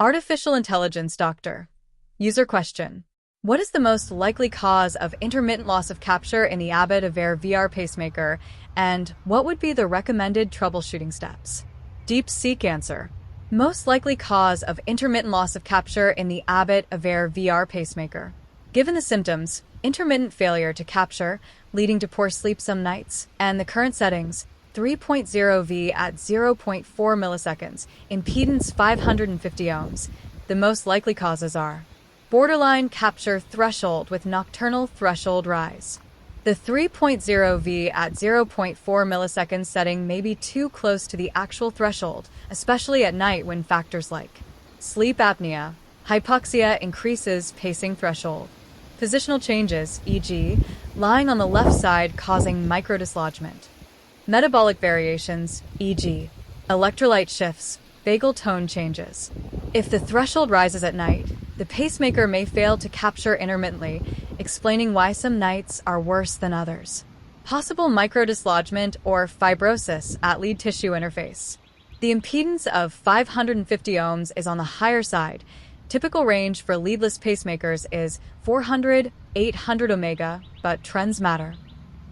Artificial Intelligence Doctor. User question. What is the most likely cause of intermittent loss of capture in the Abbott Aveir VR pacemaker, and what would be the recommended troubleshooting steps? DeepSeek answer. Most likely cause of intermittent loss of capture in the Abbott Aveir VR pacemaker. Given the symptoms, intermittent failure to capture, leading to poor sleep some nights, and the current settings, 3.0 V at 0.4 milliseconds, impedance 550 ohms. The most likely causes are borderline capture threshold with nocturnal threshold rise. The 3.0 V at 0.4 milliseconds setting may be too close to the actual threshold, especially at night when factors like sleep apnea, hypoxia increases pacing threshold. Positional changes, e.g., lying on the left side causing microdislodgement. Metabolic variations, e.g., electrolyte shifts, vagal tone changes. If the threshold rises at night, the pacemaker may fail to capture intermittently, explaining why some nights are worse than others. Possible microdislodgement or fibrosis at lead tissue interface. The impedance of 550 ohms is on the higher side. Typical range for leadless pacemakers is 400–800 omega, but trends matter.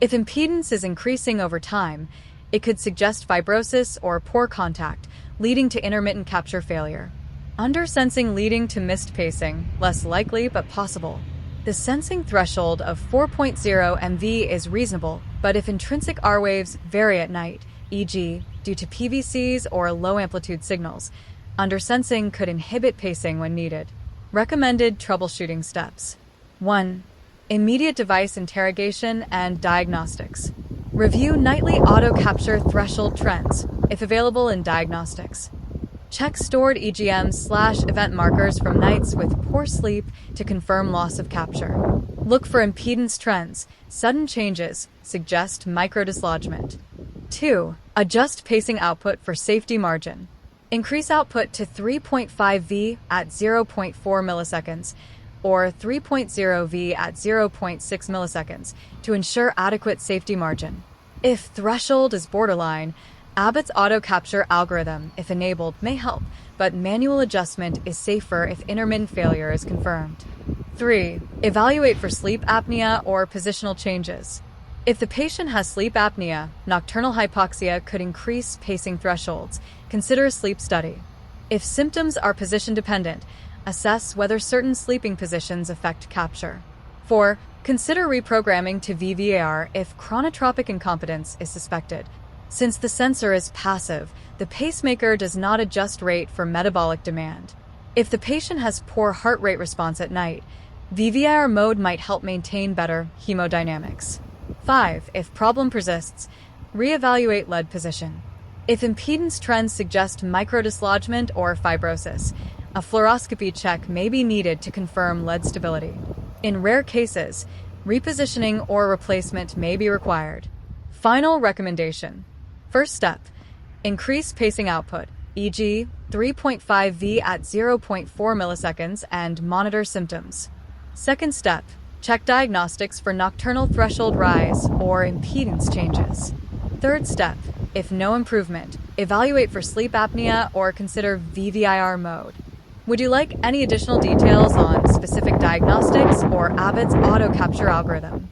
If impedance is increasing over time, it could suggest fibrosis or poor contact, leading to intermittent capture failure. Undersensing leading to missed pacing, less likely but possible. The sensing threshold of 4.0 MV is reasonable, but if intrinsic R waves vary at night, e.g., due to PVCs or low-amplitude signals, undersensing could inhibit pacing when needed. Recommended troubleshooting steps. 1. Immediate device interrogation and diagnostics. Review nightly auto-capture threshold trends, if available in diagnostics. Check stored EGM/event markers from nights with poor sleep to confirm loss of capture. Look for impedance trends. Sudden changes suggest microdislodgement. 2. Adjust pacing output for safety margin. Increase output to 3.5 V at 0.4 milliseconds or 3.0 V at 0.6 milliseconds to ensure adequate safety margin. If threshold is borderline, Abbott's auto-capture algorithm, if enabled, may help, but manual adjustment is safer if intermittent failure is confirmed. 3. Evaluate for sleep apnea or positional changes. If the patient has sleep apnea, nocturnal hypoxia could increase pacing thresholds. Consider a sleep study. If symptoms are position-dependent, assess whether certain sleeping positions affect capture. 4. Consider reprogramming to VVAR if chronotropic incompetence is suspected. Since the sensor is passive, the pacemaker does not adjust rate for metabolic demand. If the patient has poor heart rate response at night, VVAR mode might help maintain better hemodynamics. 5. If problem persists, reevaluate lead position. If impedance trends suggest microdislodgement or fibrosis, a fluoroscopy check may be needed to confirm lead stability. In rare cases, repositioning or replacement may be required. Final recommendation. First step, increase pacing output, e.g., 3.5 V at 0.4 milliseconds and monitor symptoms. Second step, check diagnostics for nocturnal threshold rise or impedance changes. Third step, if no improvement, evaluate for sleep apnea or consider VVIR mode. Would you like any additional details on specific diagnostics or Abbott's auto-capture algorithm?